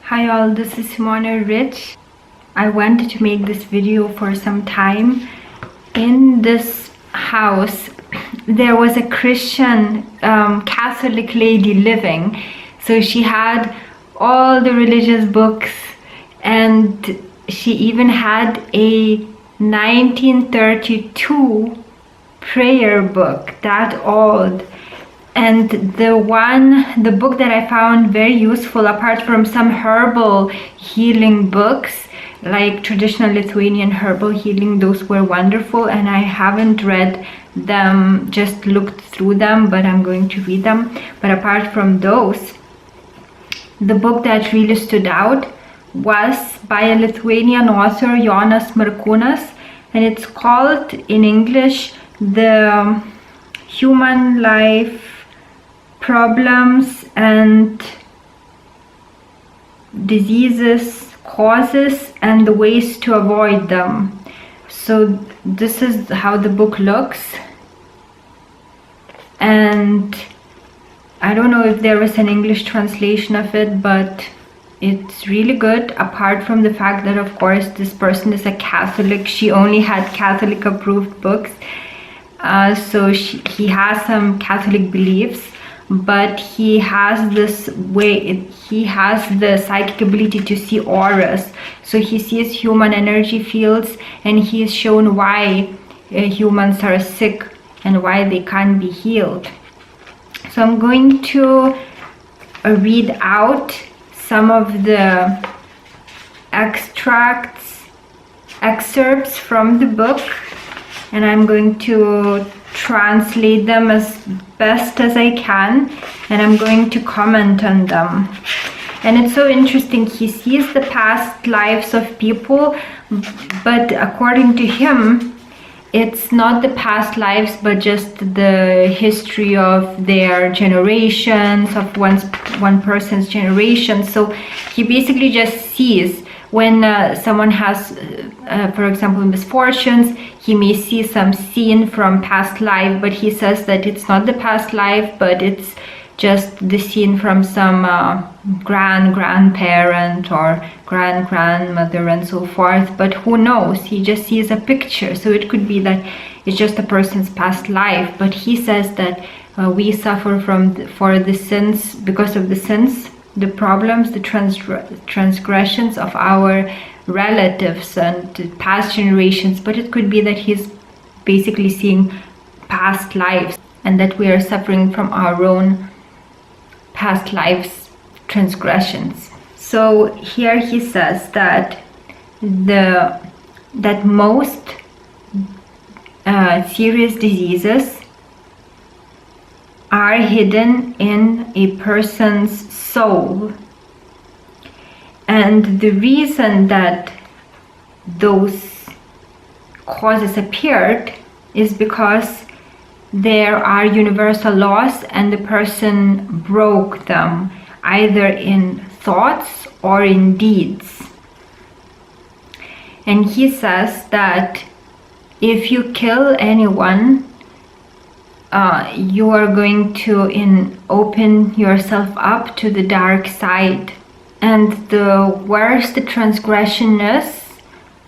Hi all, this is Simona Rich. I wanted to make this video for some time. In this house, there was a Christian Catholic lady living. So she had all the religious books, and she even had a 1932 prayer book, that old. And the book that I found very useful, apart from some herbal healing books, like traditional Lithuanian herbal healing, those were wonderful, and I haven't read them, just looked through them, but I'm going to read them. But apart from those, the book that really stood out was by a Lithuanian author, Jonas Markūnas, and it's called in English The Human Life, Problems and Diseases, Causes and the Ways to Avoid Them. So this is how the book looks, and I don't know if there is an English translation of it, but it's really good. Apart from the fact that, of course, this person is a Catholic, she only had Catholic approved books, so he has some Catholic beliefs, but he has this way, he has the psychic ability to see auras. So he sees human energy fields, and he is shown why humans are sick and why they can't be healed. So I'm going to read out some of the excerpts from the book, and I'm going to translate them as best as I can, and I'm going to comment on them. And it's so interesting, he sees the past lives of people, but according to him, it's not the past lives, but just the history of their generations, of one person's generation. So he basically just sees when someone has, for example, misfortunes, he may see some scene from past life, but he says that it's not the past life, but it's just the scene from some grandparent or grandmother and so forth. But who knows, he just sees a picture, so it could be that it's just a person's past life. But he says that we suffer for the sins, because of the sins, the problems, the transgressions of our relatives and past generations. But it could be that he's basically seeing past lives, and that we are suffering from our own past lives transgressions. So here he says that most serious diseases are hidden in a person's soul, and the reason that those causes appeared is because there are universal laws and the person broke them, either in thoughts or in deeds. And he says that if you kill anyone, you are going to open yourself up to the dark side. And the worse the transgression is,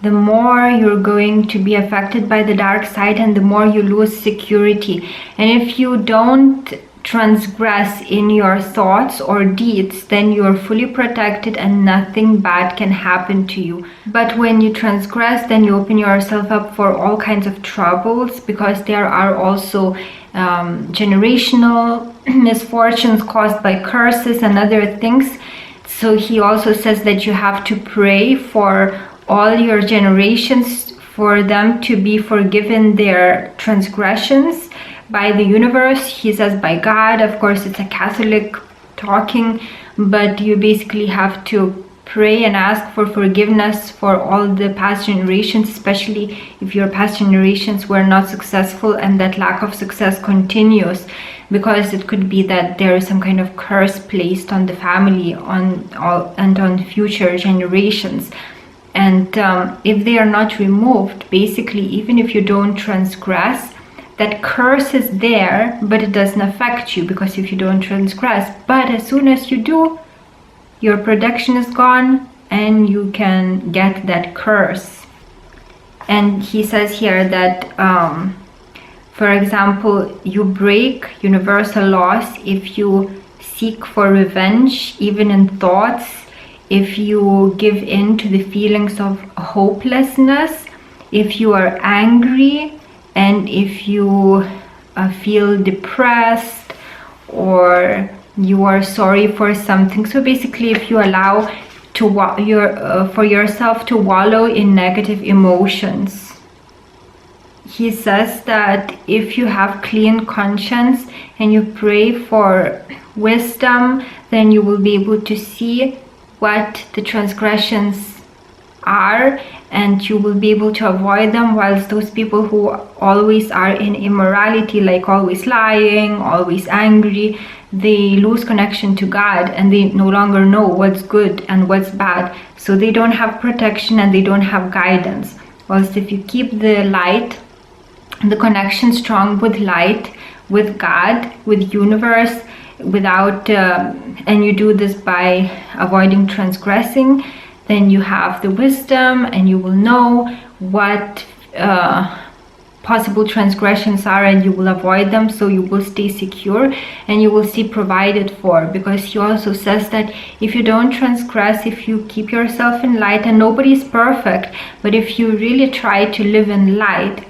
the more you're going to be affected by the dark side, and the more you lose security. And if you don't transgress in your thoughts or deeds, then you're fully protected and nothing bad can happen to you. But when you transgress, then you open yourself up for all kinds of troubles, because there are also generational misfortunes caused by curses and other things. So he also says that you have to pray for all your generations, for them to be forgiven their transgressions by the universe. He says by God. Of course, it's a Catholic talking, but you basically have to pray and ask for forgiveness for all the past generations, especially if your past generations were not successful and that lack of success continues, because it could be that there is some kind of curse placed on the family and on future generations. And if they are not removed, basically, even if you don't transgress, that curse is there, but it doesn't affect you, because if you don't transgress. But as soon as you do, your protection is gone and you can get that curse. And he says here that for example, you break universal laws if you seek for revenge, even in thoughts, if you give in to the feelings of hopelessness, if you are angry, and if you feel depressed, or you are sorry for something. So basically, if you allow for yourself to wallow in negative emotions. He says that if you have clean conscience and you pray for wisdom, then you will be able to see what the transgressions are, and you will be able to avoid them, whilst those people who always are in immorality, like always lying, always angry, they lose connection to God and they no longer know what's good and what's bad. So they don't have protection and they don't have guidance. Whilst if you keep the light, the connection strong with light, with God, with universe, without and you do this by avoiding transgressing, then you have the wisdom and you will know what possible transgressions are, and you will avoid them, so you will stay secure and you will see provided for. Because he also says that if you don't transgress, if you keep yourself in light, and nobody is perfect, but if you really try to live in light,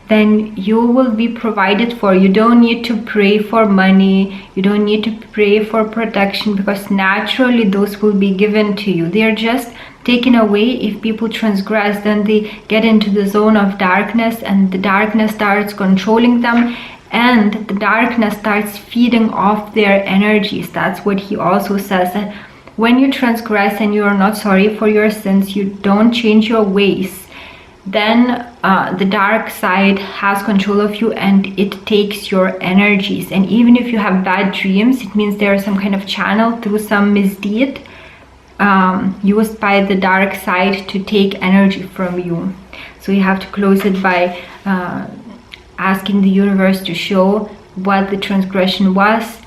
then you will be provided for. You don't need to pray for money, you don't need to pray for protection, because naturally those will be given to you. They are just taken away if people transgress. Then they get into the zone of darkness, and the darkness starts controlling them, and the darkness starts feeding off their energies. That's what he also says, that when you transgress and you are not sorry for your sins, you don't change your ways, then the dark side has control of you and it takes your energies. And even if you have bad dreams, it means there is some kind of channel through some misdeed used by the dark side to take energy from you. So you have to close it by asking the universe to show what the transgression was,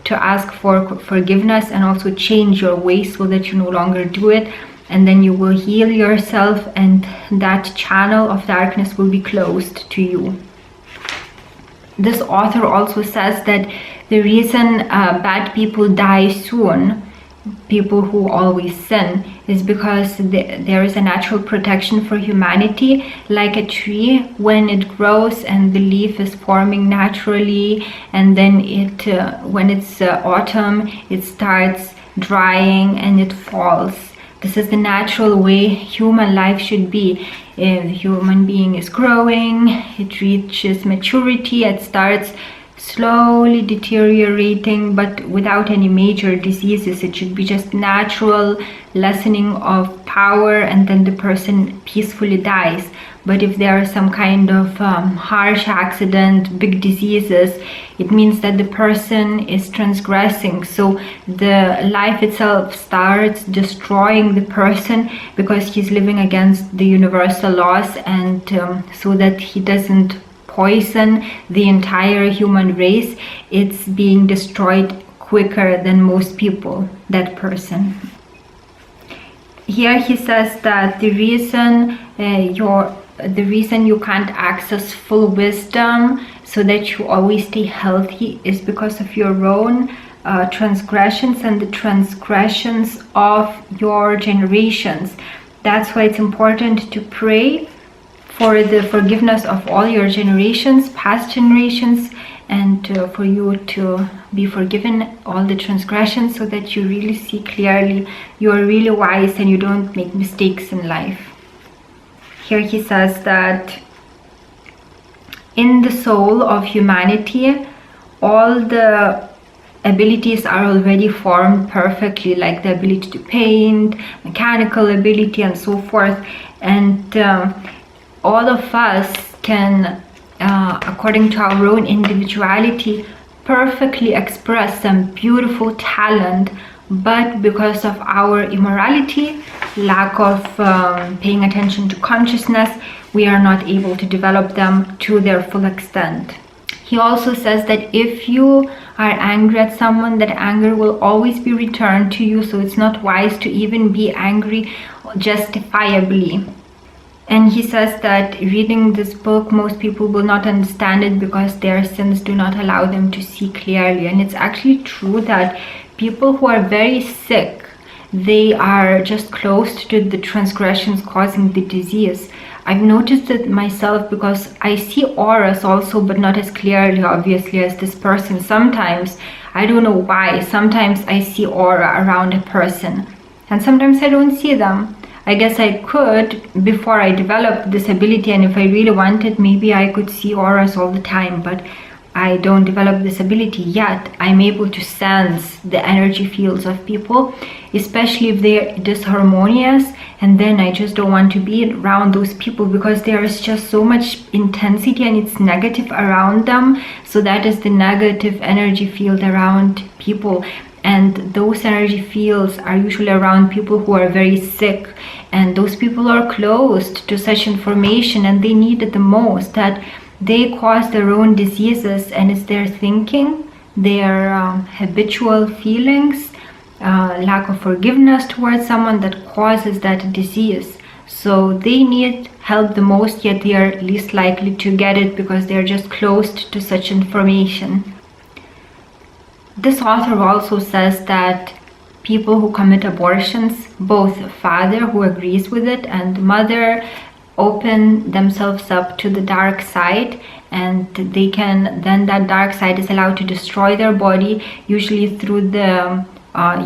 to ask for forgiveness, and also change your ways so that you no longer do it. And then you will heal yourself, and that channel of darkness will be closed to you. This author also says that the reason bad people die soon, people who always sin, is because there is a natural protection for humanity. Like a tree, when it grows and the leaf is forming naturally, and then when it's autumn, it starts drying and it falls. This is the natural way human life should be. If the human being is growing, it reaches maturity, it starts slowly deteriorating, but without any major diseases. It should be just natural lessening of power, and then the person peacefully dies. But if there is some kind of harsh accident, big diseases, it means that the person is transgressing. So the life itself starts destroying the person, because he's living against the universal laws, and so that he doesn't poison the entire human race, it's being destroyed quicker than most people, that person. Here he says that the reason you can't access full wisdom, so that you always stay healthy, is because of your own transgressions and the transgressions of your generations. That's why it's important to pray for the forgiveness of all your generations, past generations, and for you to be forgiven all the transgressions, so that you really see clearly, you are really wise, and you don't make mistakes in life. Here he says that in the soul of humanity, all the abilities are already formed perfectly, like the ability to paint, mechanical ability, and so forth. And all of us can, according to our own individuality, perfectly express some beautiful talent, but because of our immorality, lack of paying attention to consciousness, we are not able to develop them to their full extent. He also says that if you are angry at someone, that anger will always be returned to you. So it's not wise to even be angry justifiably. And he says that reading this book, most people will not understand it because their sins do not allow them to see clearly. And it's actually true that people who are very sick, they are just closed to the transgressions causing the disease. I've noticed it myself because I see auras also, but not as clearly, obviously, as this person. Sometimes, I don't know why, sometimes I see aura around a person, and sometimes I don't see them. I guess I could before I developed this ability, and if I really wanted, maybe I could see auras all the time, but I don't develop this ability yet. I'm able to sense the energy fields of people, especially if they're disharmonious, and then I just don't want to be around those people because there is just so much intensity and it's negative around them. So that is the negative energy field around people, and those energy fields are usually around people who are very sick, and those people are closed to such information and they need it the most, that they cause their own diseases, and it's their thinking, their habitual feelings, lack of forgiveness towards someone that causes that disease. So they need help the most, yet they are least likely to get it because they are just closed to such information. This author also says that people who commit abortions, both father who agrees with it and mother, open themselves up to the dark side, and they can, then that dark side is allowed to destroy their body, usually through the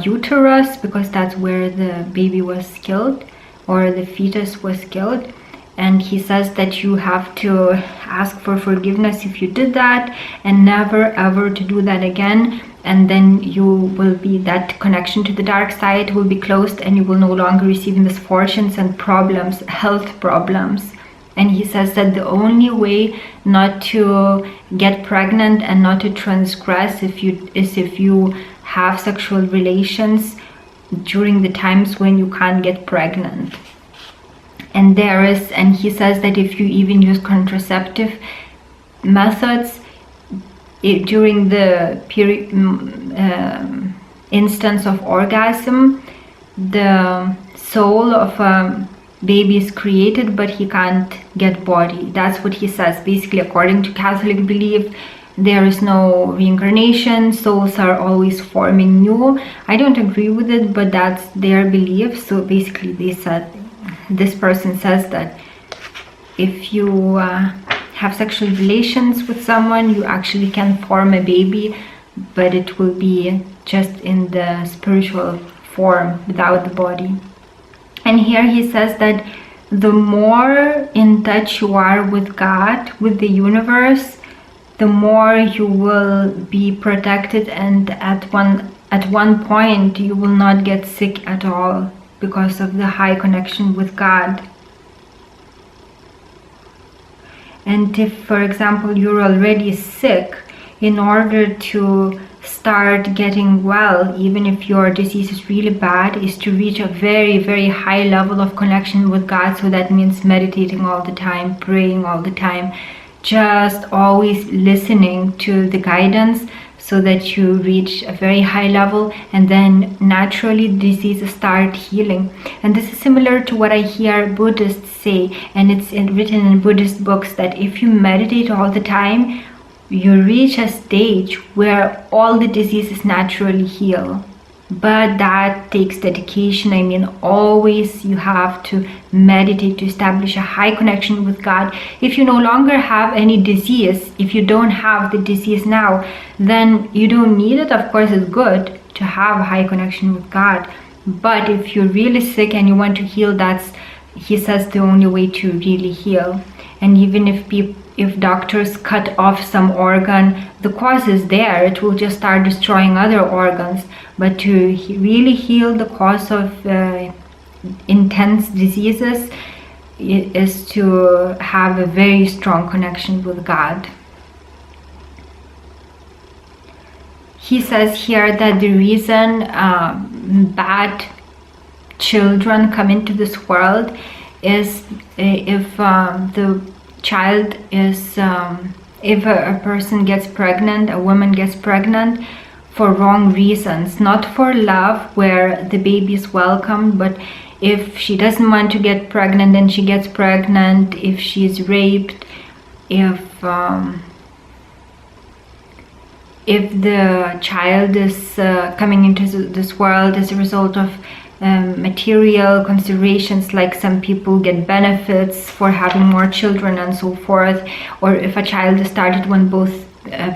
uterus, because that's where the baby was killed or the fetus was killed. And he says that you have to ask for forgiveness if you did that, and never ever to do that again. And then you will be, that connection to the dark side will be closed, and you will no longer receive misfortunes and problems, health problems. And he says that the only way not to get pregnant and not to transgress is if you have sexual relations during the times when you can't get pregnant. And he says that if you even use contraceptive methods during the period, instance of orgasm, the soul of a baby is created, but he can't get body. That's what he says. Basically, according to Catholic belief, there is no reincarnation, souls are always forming new. I don't agree with it, but that's their belief. So basically they said, this person says that if you have sexual relations with someone, you actually can form a baby, but it will be just in the spiritual form without the body. And here he says that the more in touch you are with God, with the universe, the more you will be protected, and at one point you will not get sick at all because of the high connection with God. And if, for example, you're already sick, in order to start getting well, even if your disease is really bad, is to reach a very, very high level of connection with God. So that means meditating all the time, praying all the time, just always listening to the guidance, so that you reach a very high level, and then naturally diseases start healing. And this is similar to what I hear Buddhists say, and it's written in Buddhist books, that if you meditate all the time, you reach a stage where all the diseases naturally heal. But that takes dedication. I mean, always you have to meditate to establish a high connection with God. If you no longer have any disease, if you don't have the disease now, then you don't need it. Of course, it's good to have a high connection with God. But if you're really sick and you want to heal, that's, he says, the only way to really heal. And even if doctors cut off some organ, the cause is there. It will just start destroying other organs. But to really heal the cause of intense diseases is to have a very strong connection with God. He says here that the reason bad children come into this world is if the child is if a person gets pregnant, a woman gets pregnant for wrong reasons, not for love where the baby is welcome, but if she doesn't want to get pregnant and she gets pregnant, if she's raped, if the child is coming into this world as a result of material considerations, like some people get benefits for having more children and so forth, or if a child is started when both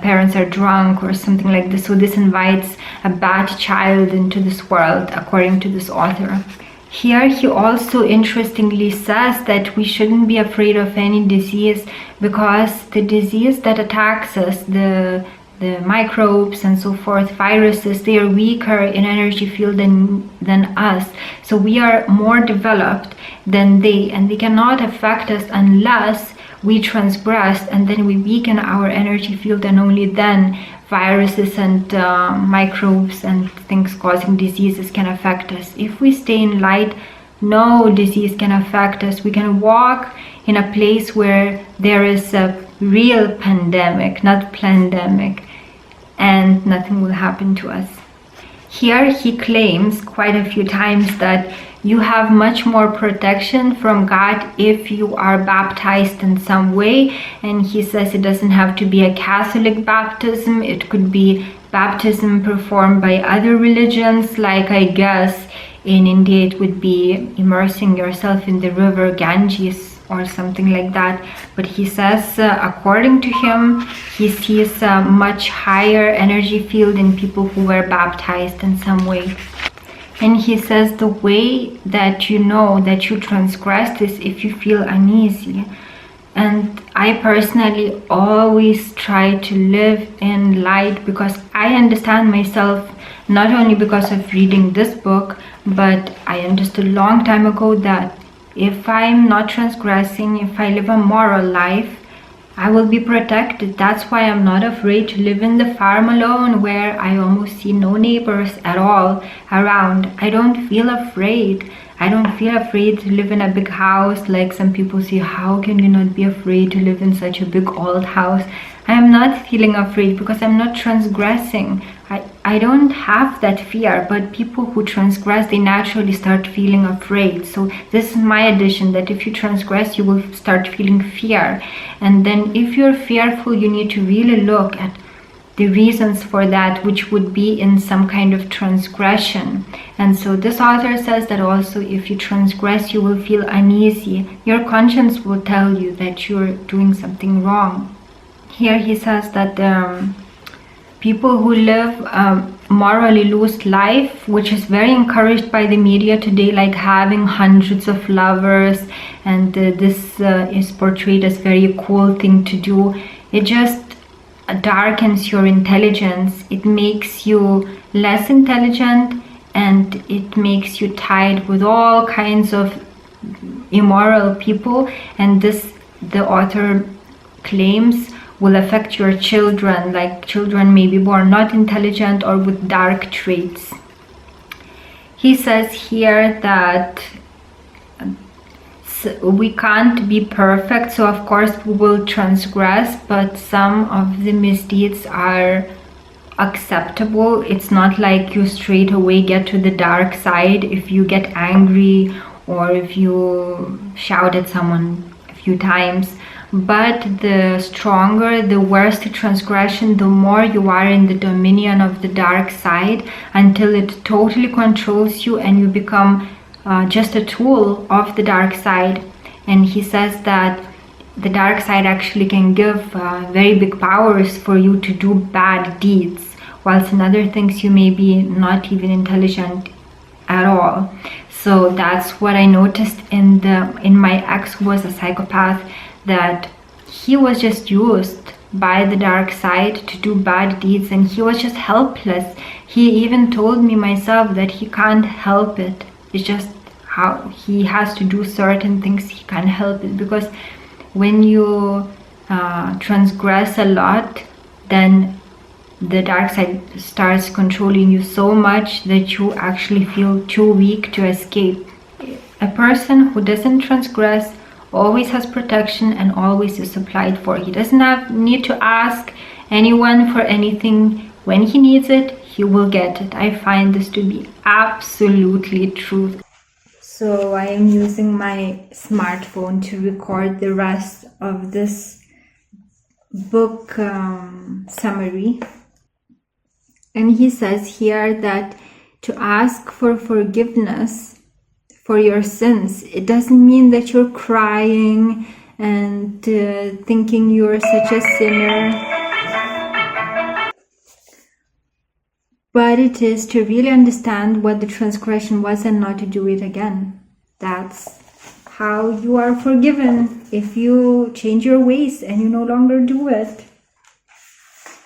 parents are drunk or something like this. So this invites a bad child into this world, according to this author. Here he also interestingly says that we shouldn't be afraid of any disease, because the disease that attacks us, the microbes and so forth, viruses, they are weaker in energy field than us. So we are more developed than they, and they cannot affect us unless we transgress, and then we weaken our energy field, and only then viruses and microbes and things causing diseases can affect us. If we stay in light, no disease can affect us. We can walk in a place where there is a real pandemic, not plandemic, and nothing will happen to us. Here he claims quite a few times that you have much more protection from God if you are baptized in some way. And he says it doesn't have to be a Catholic baptism. It could be baptism performed by other religions, like I guess in India it would be immersing yourself in the river Ganges or something like that. But he says according to him, he sees a much higher energy field in people who were baptized in some way. And he says the way that you know that you transgressed is if you feel uneasy. And I personally always try to live in light, because I understand myself, not only because of reading this book, but I understood a long time ago that if I'm not transgressing, if I live a moral life, I will be protected. That's why I'm not afraid to live in the farm alone, where I almost see no neighbors at all around. I don't feel afraid. I don't feel afraid to live in a big house, like some people say, how can you not be afraid to live in such a big old house? I am not feeling afraid because I'm not transgressing. I don't have that fear, but people who transgress, they naturally start feeling afraid. So this is my addition, that if you transgress, you will start feeling fear. And then if you're fearful, you need to really look at the reasons for that, which would be in some kind of transgression. And so this author says that also if you transgress, you will feel uneasy. Your conscience will tell you that you're doing something wrong. Here he says that people who live morally loose life, which is very encouraged by the media today, like having hundreds of lovers, and this is portrayed as very cool thing to do. It just darkens your intelligence. It makes you less intelligent, and it makes you tied with all kinds of immoral people. And this, the author claims, will affect your children, like children may be born not intelligent or with dark traits. He says here that we can't be perfect, so of course we will transgress, but some of the misdeeds are acceptable. It's not like you straight away get to the dark side if you get angry or if you shout at someone a few times. But the stronger, the worse the transgression, the more you are in the dominion of the dark side, until it totally controls you and you become just a tool of the dark side. And he says that the dark side actually can give very big powers for you to do bad deeds, whilst in other things you may be not even intelligent at all. So that's what I noticed in my ex, who was a psychopath, that he was just used by the dark side to do bad deeds, and he was just helpless. He even told me myself that he can't help it. It's just how he has to do certain things. He can't help it, because when you transgress a lot, then the dark side starts controlling you so much that you actually feel too weak to escape. A person who doesn't transgress always has protection and always is supplied for. He doesn't need to ask anyone for anything. When he needs it, he will get it. I find this to be absolutely true. So I am using my smartphone to record the rest of this book summary. And he says here that to ask for forgiveness for your sins, it doesn't mean that you're crying and thinking you're such a sinner. But it is to really understand what the transgression was and not to do it again. That's how you are forgiven, if you change your ways and you no longer do it.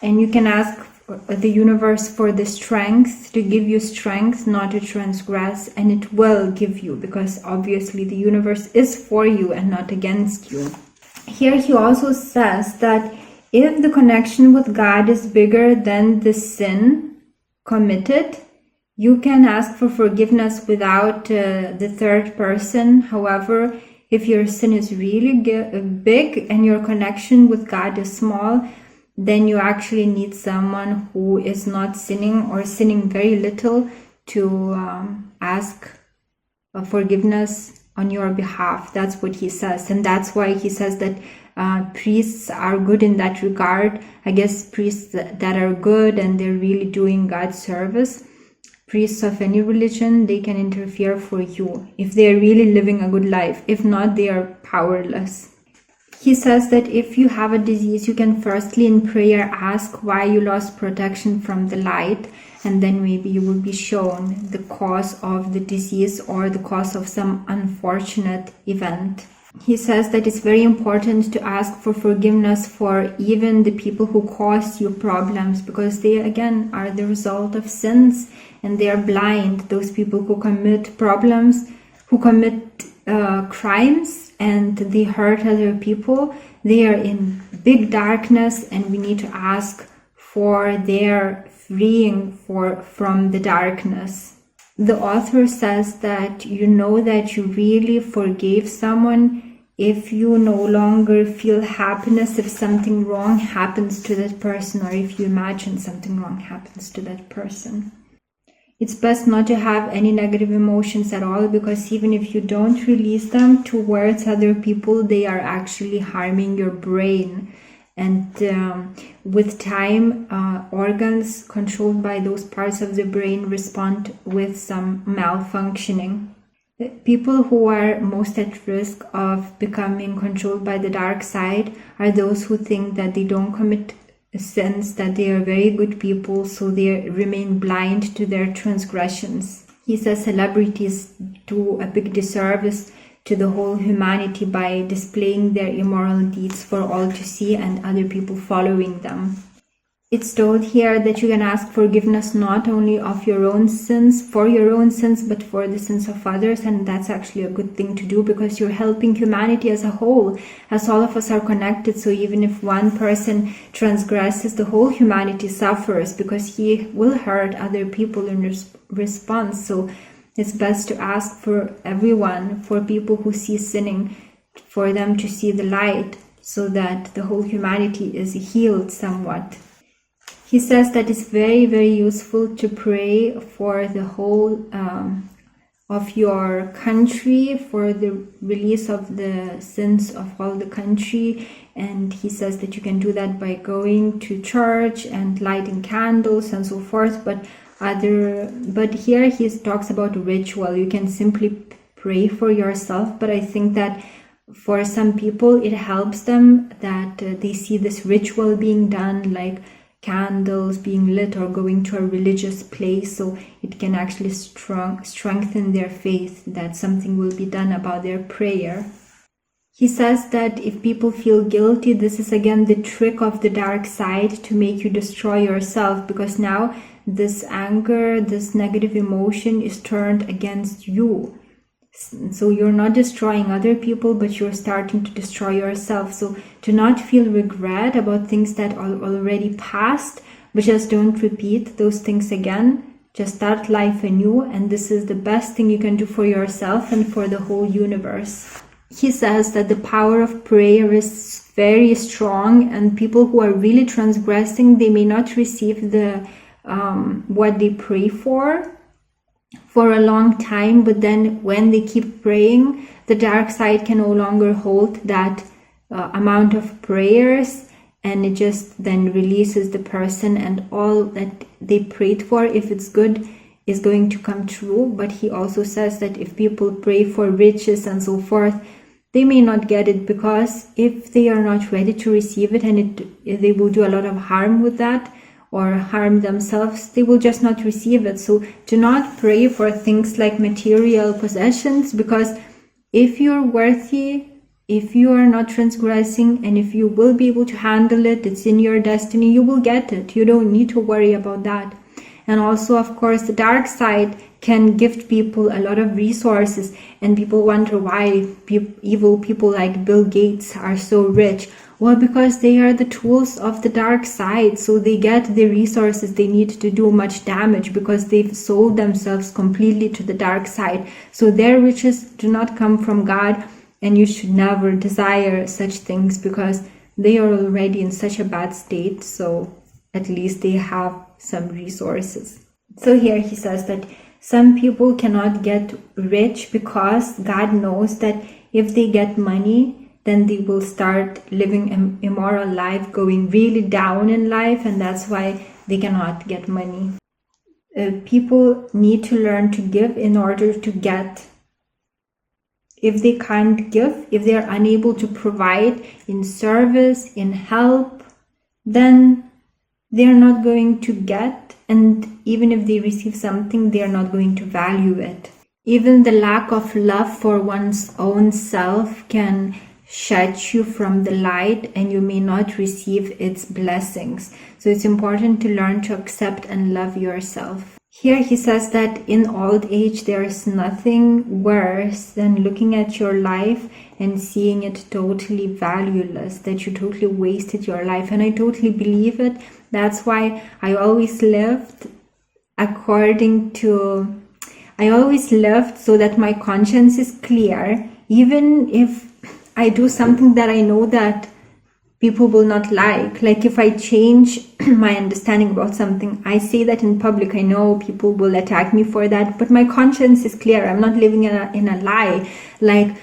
And you can ask the universe for the strength, to give you strength not to transgress, and it will give you, because obviously the universe is for you and not against you. Here he also says that if the connection with God is bigger than the sin committed, you can ask for forgiveness without the third person. However, if your sin is really big and your connection with God is small, then you actually need someone who is not sinning or sinning very little to ask forgiveness on your behalf. That's what he says, and that's why he says that priests are good in that regard. I guess priests that are good and they're really doing God's service, priests of any religion, they can interfere for you if they're really living a good life. If not, they are powerless. He says that if you have a disease, you can firstly in prayer ask why you lost protection from the light, and then maybe you will be shown the cause of the disease or the cause of some unfortunate event. He says that it's very important to ask for forgiveness for even the people who caused you problems, because they again are the result of sins and they are blind. Those people who commit problems, who commit crimes and they hurt other people, they are in big darkness, and we need to ask for their freeing from the darkness. The author says that you know that you really forgave someone if you no longer feel happiness if something wrong happens to that person, or if you imagine something wrong happens to that person. It's best not to have any negative emotions at all, because even if you don't release them towards other people, they are actually harming your brain. And with time, organs controlled by those parts of the brain respond with some malfunctioning. The people who are most at risk of becoming controlled by the dark side are those who think that they don't commit sins, that they are very good people, so they remain blind to their transgressions. He says celebrities do a big disservice to the whole humanity by displaying their immoral deeds for all to see and other people following them. It's told here that you can ask forgiveness not only of your own sins, for your own sins, but for the sins of others, and that's actually a good thing to do, because you're helping humanity as a whole, as all of us are connected. So even if one person transgresses, the whole humanity suffers, because he will hurt other people in response. So it's best to ask for everyone, for people who see sinning, for them to see the light, so that the whole humanity is healed somewhat. He says that it's very, very useful to pray for the whole of your country, for the release of the sins of all the country. And he says that you can do that by going to church and lighting candles and so forth. But here he talks about ritual. You can simply pray for yourself, but I think that for some people it helps them that they see this ritual being done, like candles being lit or going to a religious place, so it can actually strengthen their faith that something will be done about their prayer. He says that if people feel guilty, this is again the trick of the dark side to make you destroy yourself, because now this anger, this negative emotion is turned against you. So you're not destroying other people, but you're starting to destroy yourself. So to not feel regret about things that are already passed, but just don't repeat those things again. Just start life anew, and this is the best thing you can do for yourself and for the whole universe. he says that the power of prayer is very strong, and people who are really transgressing, they may not receive the what they pray for a long time, but then when they keep praying, the dark side can no longer hold that amount of prayers, and it just then releases the person, and all that they prayed for, if it's good, is going to come true. But he also says that if people pray for riches and so forth, they may not get it, because if they are not ready to receive it, and they will do a lot of harm with that or harm themselves, they will just not receive it. So do not pray for things like material possessions, because if you're worthy, if you are not transgressing, and if you will be able to handle it, it's in your destiny, you will get it. You don't need to worry about that. And also, of course, the dark side can gift people a lot of resources, and people wonder why evil people like Bill Gates are so rich. Well, because they are the tools of the dark side, so they get the resources they need to do much damage, because they've sold themselves completely to the dark side. So their riches do not come from God, and you should never desire such things, because they are already in such a bad state, so at least they have some resources. So here he says that some people cannot get rich because God knows that if they get money, then they will start living an immoral life, going really down in life, and that's why they cannot get money. People need to learn to give in order to get. If they can't give, if they are unable to provide in service, in help, then they are not going to get, and even if they receive something, they are not going to value it. Even the lack of love for one's own self can shut you from the light, and you may not receive its blessings. So it's important to learn to accept and love yourself. Here he says that in old age there is nothing worse than looking at your life and seeing it totally valueless, that you totally wasted your life. And I totally believe it. That's why I always lived so that my conscience is clear, even if I do something that I know that people will not like if I change my understanding about something, I say that in public. I know people will attack me for that, but my conscience is clear. I'm not living in a lie, like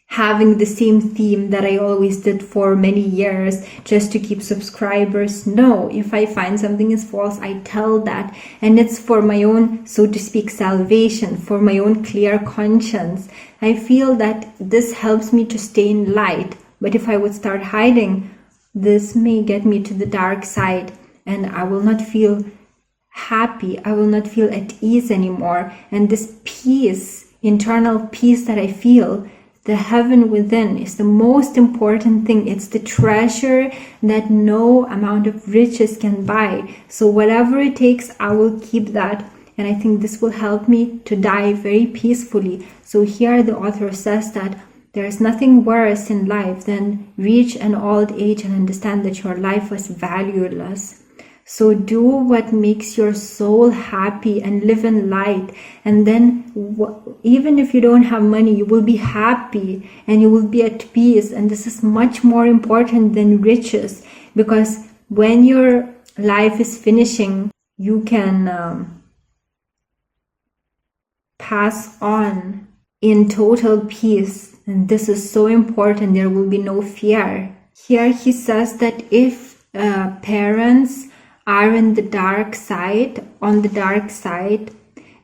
having the same theme that I always did for many years just to keep subscribers. No, if I find something is false, I tell that, and it's for my own, so to speak, salvation, for my own clear conscience. I feel that this helps me to stay in light. But if I would start hiding, this may get me to the dark side, and I will not feel happy. I will not feel at ease anymore. And this peace, internal peace that I feel, the heaven within, is the most important thing. It's the treasure that no amount of riches can buy. So whatever it takes, I will keep that. And I think this will help me to die very peacefully. So here the author says that there is nothing worse in life than reach an old age and understand that your life was valueless. So do what makes your soul happy and live in light. And then even if you don't have money, you will be happy and you will be at peace. And this is much more important than riches, because when your life is finishing, you can pass on in total peace. And this is so important. There will be no fear. Here he says that if parents are in the dark side, on the dark side,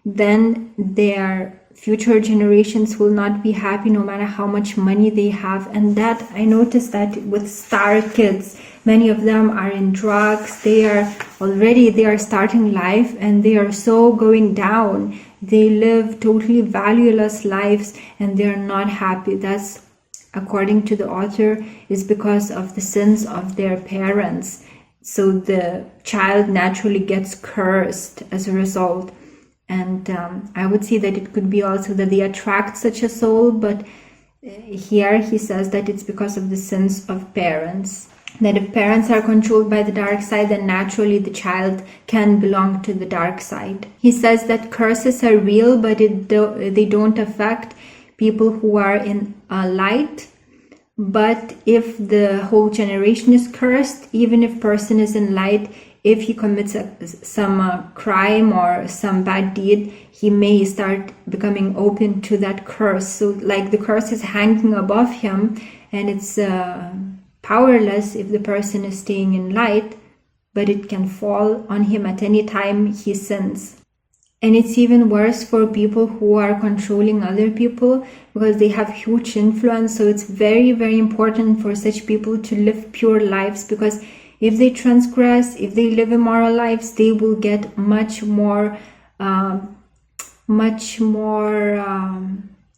then their future generations will not be happy no matter how much money they have. And that I noticed that with star kids, many of them are in drugs. They are starting life, and they are so going down. They live totally valueless lives, and they are not happy. That's, according to the author, is because of the sins of their parents. So the child naturally gets cursed as a result. And I would say that it could be also that they attract such a soul, but here he says that it's because of the sins of parents. That if parents are controlled by the dark side, then naturally the child can belong to the dark side. He says that curses are real, but they don't affect people who are in light. But if the whole generation is cursed, even if person is in light, if he commits some crime or some bad deed, he may start becoming open to that curse. So like the curse is hanging above him, and it's powerless if the person is staying in light, but it can fall on him at any time he sins. And it's even worse for people who are controlling other people, because they have huge influence. So it's very, very important for such people to live pure lives, because if they transgress, if they live immoral lives, they will get much more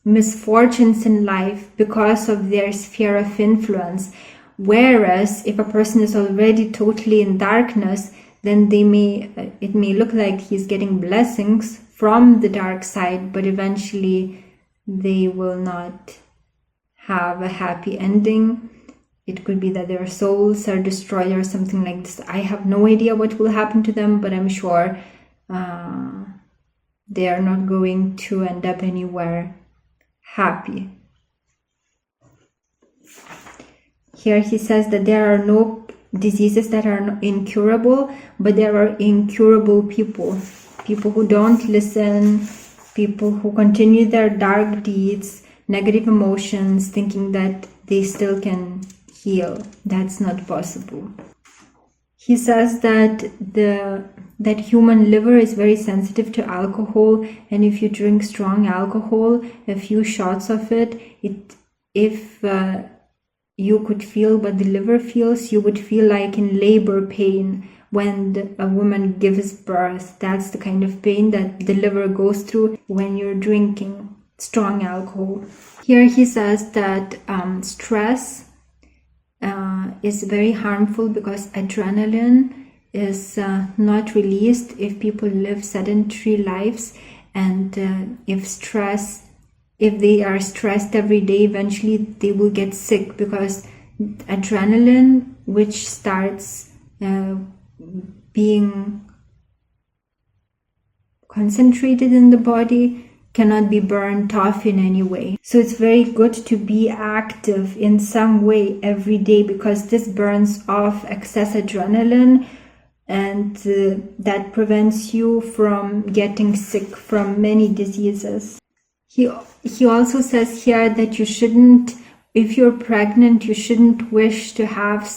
misfortunes in life because of their sphere of influence. Whereas if a person is already totally in darkness, then it may look like he's getting blessings from the dark side, but eventually they will not have a happy ending. It could be that their souls are destroyed or something like this. I have no idea what will happen to them, but I'm sure they are not going to end up anywhere happy. Here he says that there are no diseases that are incurable, but there are incurable people who don't listen, people who continue their dark deeds, negative emotions, thinking that they still can heal. That's not possible. He says that that human liver is very sensitive to alcohol, and if you drink strong alcohol, a few shots of it, if you could feel what the liver feels, you would feel like in labor pain when a woman gives birth. That's the kind of pain that the liver goes through when you're drinking strong alcohol. Here he says that stress is very harmful, because adrenaline is not released if people live sedentary lives, and if they are stressed every day, eventually they will get sick, because adrenaline, which starts being concentrated in the body, cannot be burnt off in any way. So it's very good to be active in some way every day, because this burns off excess adrenaline, and that prevents you from getting sick from many diseases. He also says here that you shouldn't, if you're pregnant, you shouldn't wish to have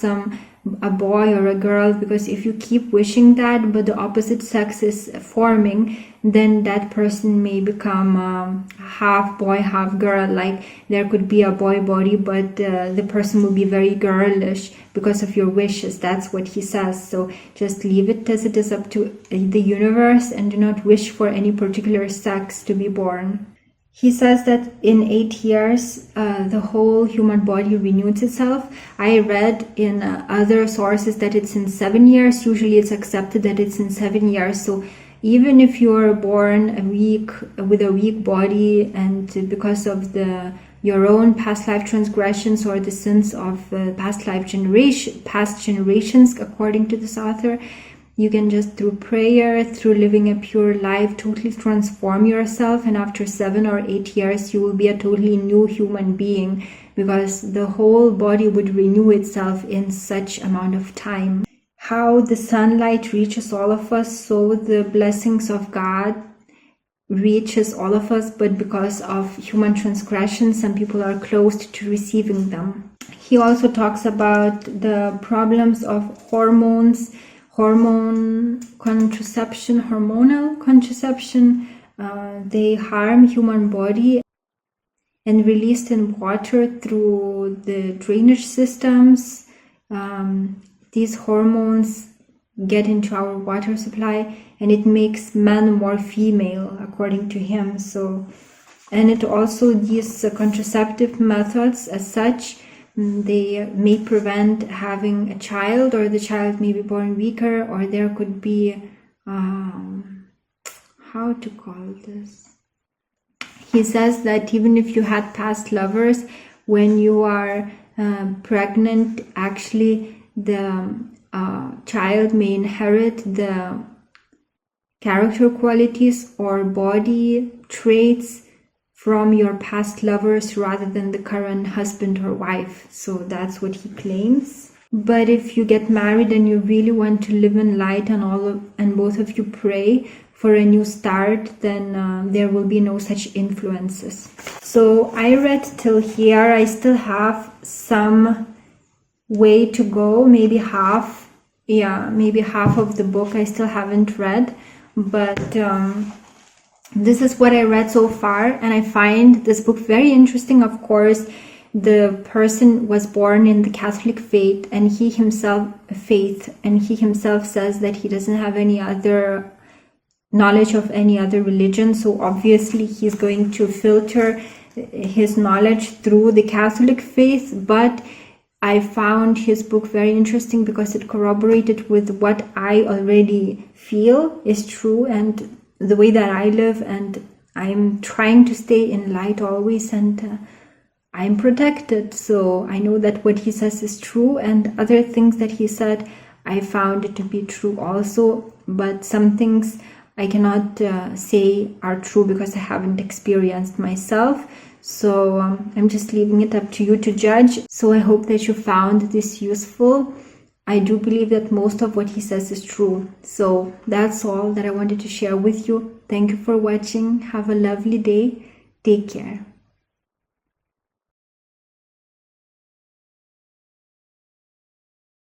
a boy or a girl, because if you keep wishing that but the opposite sex is forming, then that person may become half boy, half girl. Like there could be a boy body, but the person will be very girlish because of your wishes. That's what he says. So just leave it as it is, up to the universe, and do not wish for any particular sex to be born. He says that in 8 years, the whole human body renews itself. I read in other sources that it's in 7 years. Usually it's accepted that it's in 7 years. So even if you're born with a weak body, and because of your own past life transgressions or the sins of past generations, according to this author, you can just, through prayer, through living a pure life, totally transform yourself. And after 7 or 8 years, you will be a totally new human being, because the whole body would renew itself in such amount of time. How the sunlight reaches all of us, so the blessings of God reaches all of us, but because of human transgression, some people are closed to receiving them. He also talks about the problems of hormonal contraception. They harm human body, and released in water through the drainage systems. These hormones get into our water supply, and it makes men more female, according to him. So, and it also, these contraceptive methods as such, they may prevent having a child, or the child may be born weaker, or there could be how to call this. He says that even if you had past lovers, when you are pregnant, actually the child may inherit the character qualities or body traits from your past lovers rather than the current husband or wife. So that's what he claims. But if you get married and you really want to live in light and both of you pray for a new start, then there will be no such influences. So I read till here. I still have some way to go, maybe half. Yeah, maybe half of the book I still haven't read, but this is what I read so far, and I find this book very interesting. Of course, the person was born in the Catholic faith, and he himself says that he doesn't have any other knowledge of any other religion, so obviously he's going to filter his knowledge through the Catholic faith. But I found his book very interesting because it corroborated with what I already feel is true and the way that I live, and I'm trying to stay in light always, and I'm protected. So I know that what he says is true, and other things that he said I found it to be true also, but some things I cannot say are true because I haven't experienced myself. So I'm just leaving it up to you to judge. So I hope that you found this useful. I do believe that most of what he says is true. So that's all that I wanted to share with you. Thank you for watching. Have a lovely day. Take care.